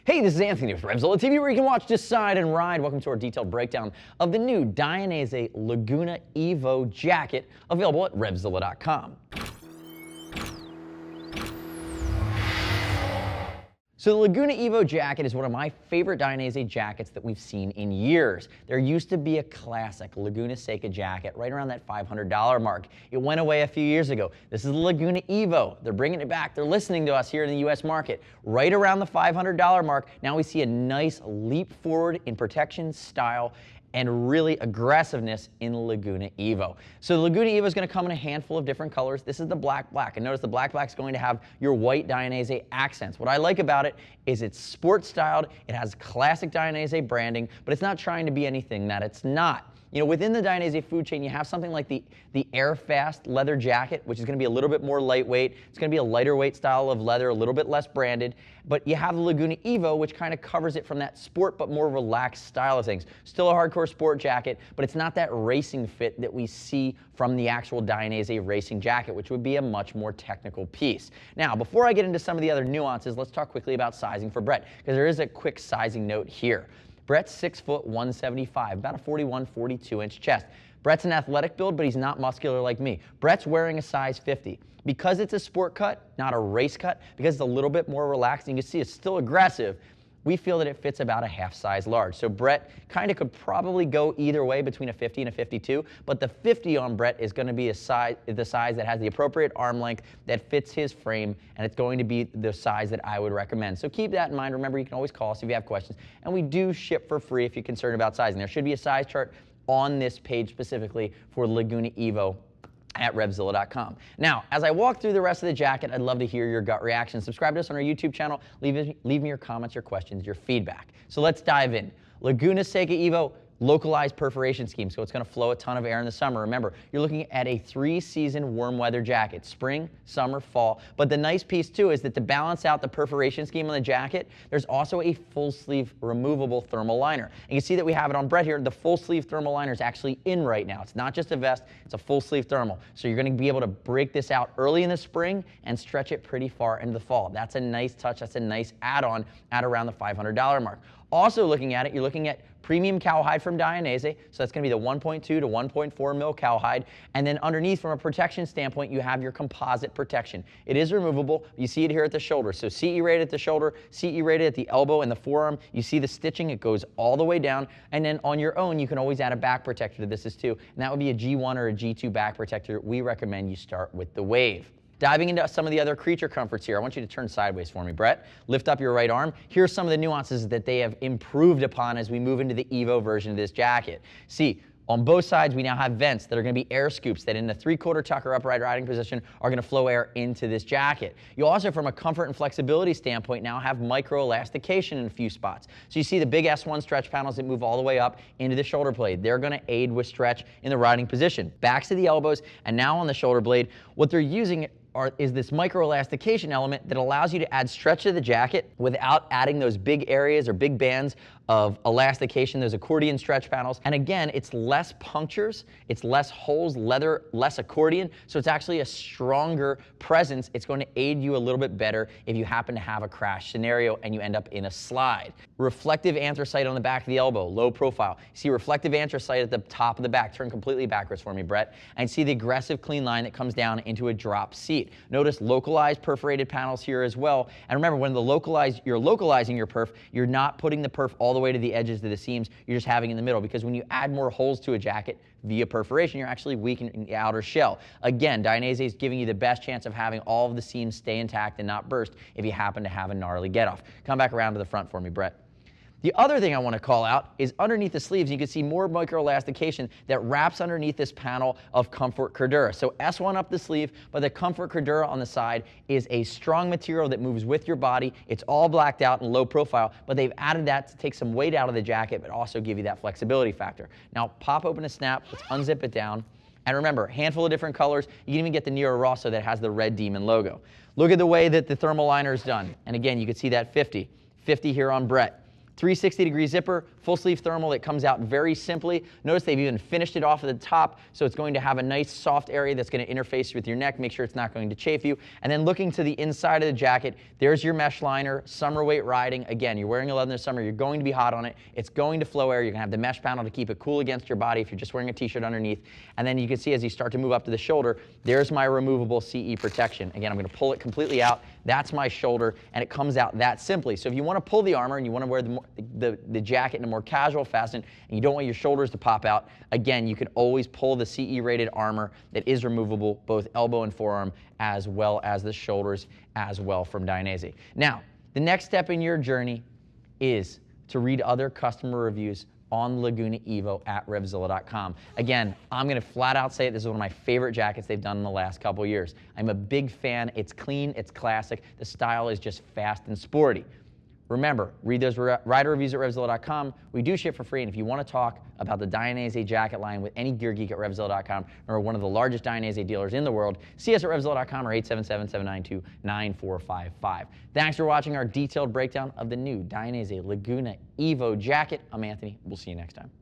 Hey, this is Anthony with RevZilla TV, where you can watch, decide, and ride. Welcome to our detailed breakdown of the new Dainese Laguna EVO Jacket, available at RevZilla.com. So the Laguna Evo Jacket is one of my favorite Dainese jackets that we've seen in years. There used to be a classic Laguna Seca jacket right around that $500 mark. It went away a few years ago. This is the Laguna Evo. They're bringing it back. They're listening to us here in the US market. Right around the $500 mark, now we see a nice leap forward in protection, style, and really aggressiveness in the Laguna Evo. So the Laguna Evo is going to come in a handful of different colors. This is the black. And notice the black is going to have your white Dainese accents. What I like about it is it's sport styled, it has classic Dainese branding, but it's not trying to be anything that it's not. You know, within the Dainese food chain, you have something like the Airfast leather jacket, which is going to be a little bit more lightweight. It's going to be a lighter weight style of leather, a little bit less branded. But you have the Laguna Evo, which kind of covers it from that sport but more relaxed style of things. Still a hardcore sport jacket, but it's not that racing fit that we see from the actual Dainese racing jacket, which would be a much more technical piece. Now, before I get into some of the other nuances, let's talk quickly about sizing for Brett, because there is a quick sizing note here. Brett's 6 foot 175, about a 41, 42-inch chest. Brett's an athletic build, but he's not muscular like me. Brett's wearing a size 50. Because it's a sport cut, not a race cut, because it's a little bit more relaxed, and you can see it's still aggressive, we feel that it fits about a half size large. So Brett kind of could probably go either way between a 50 and a 52, but the 50 on Brett is going to be the size that has the appropriate arm length that fits his frame, and it's going to be the size that I would recommend. So keep that in mind. Remember, you can always call us if you have questions, and we do ship for free if you're concerned about sizing. There should be a size chart on this page specifically for Laguna Evo at RevZilla.com. Now, as I walk through the rest of the jacket, I'd love to hear your gut reaction. Subscribe to us on our YouTube channel. Leave me your comments, your questions, your feedback. So let's dive in. Laguna Seca Evo, localized perforation scheme, so it's going to flow a ton of air in the summer. Remember, you're looking at a 3-season warm weather jacket, spring, summer, fall. But the nice piece too is that to balance out the perforation scheme on the jacket, there's also a full sleeve removable thermal liner. And you see that we have it on Brett here. The full sleeve thermal liner is actually in right now. It's not just a vest, it's a full sleeve thermal. So you're going to be able to break this out early in the spring and stretch it pretty far into the fall. That's a nice touch. That's a nice add-on at around the $500 mark. Also looking at it, you're looking at premium cowhide from Dainese, so that's going to be the 1.2 to 1.4 mil cowhide. And then underneath, from a protection standpoint, you have your composite protection. It is removable. You see it here at the shoulder. So CE rated at the shoulder, CE rated at the elbow and the forearm. You see the stitching. It goes all the way down. And then on your own, you can always add a back protector to this too. And that would be a G1 or a G2 back protector. We recommend you start with the Wave. Diving into some of the other creature comforts here, I want you to turn sideways for me, Brett. Lift up your right arm. Here's some of the nuances that they have improved upon as we move into the Evo version of this jacket. See, on both sides, we now have vents that are going to be air scoops that in the 3/4 tucker upright riding position are going to flow air into this jacket. You also, from a comfort and flexibility standpoint, now have micro elastication in a few spots. So you see the big S1 stretch panels that move all the way up into the shoulder blade. They're going to aid with stretch in the riding position. Backs to the elbows, and now on the shoulder blade, what they're using is this micro-elastication element that allows you to add stretch to the jacket without adding those big areas or big bands of elastication, those accordion stretch panels. And again, it's less punctures, it's less holes, leather, less accordion, so it's actually a stronger presence. It's going to aid you a little bit better if you happen to have a crash scenario and you end up in a slide. Reflective anthracite on the back of the elbow, low profile. You see reflective anthracite at the top of the back. Turn completely backwards for me, Brett. And see the aggressive clean line that comes down into a drop seat. Notice localized perforated panels here as well. And remember, when you're localizing your perf, you're not putting the perf all the way to the edges of the seams, you're just having it in the middle, because when you add more holes to a jacket via perforation, you're actually weakening the outer shell. Again, Dainese is giving you the best chance of having all of the seams stay intact and not burst if you happen to have a gnarly get off. Come back around to the front for me, Brett. The other thing I want to call out is underneath the sleeves, you can see more microelastication that wraps underneath this panel of Comfort Cordura. So S1 up the sleeve, but the Comfort Cordura on the side is a strong material that moves with your body. It's all blacked out and low profile, but they've added that to take some weight out of the jacket, but also give you that flexibility factor. Now, pop open a snap, let's unzip it down. And remember, a handful of different colors. You can even get the Nero Rosso that has the red demon logo. Look at the way that the thermal liner is done. And again, you can see that 50 here on Brett. 360-degree zipper, full sleeve thermal that comes out very simply. Notice they've even finished it off at the top, so it's going to have a nice soft area that's going to interface with your neck, make sure it's not going to chafe you. And then looking to the inside of the jacket, there's your mesh liner, summer weight riding. Again, you're wearing a leather in the summer, you're going to be hot on it. It's going to flow air. You're going to have the mesh panel to keep it cool against your body if you're just wearing a t-shirt underneath. And then you can see as you start to move up to the shoulder, there's my removable CE protection. Again, I'm going to pull it completely out. That's my shoulder, and it comes out that simply. So if you want to pull the armor and you want to wear the jacket in a more casual fashion and you don't want your shoulders to pop out, again, you can always pull the CE rated armor that is removable, both elbow and forearm, as well as the shoulders as well from Dainese. Now, the next step in your journey is to read other customer reviews on Laguna Evo at RevZilla.com. Again, I'm going to flat out say it, this is one of my favorite jackets they've done in the last couple of years. I'm a big fan. It's clean, it's classic. The style is just fast and sporty. Remember, read those rider reviews at RevZilla.com. We do ship for free, and if you want to talk about the Dainese jacket line with any gear geek at RevZilla.com, or one of the largest Dainese dealers in the world, see us at RevZilla.com or 877-792-9455. Thanks for watching our detailed breakdown of the new Dainese Laguna Evo jacket. I'm Anthony. We'll see you next time.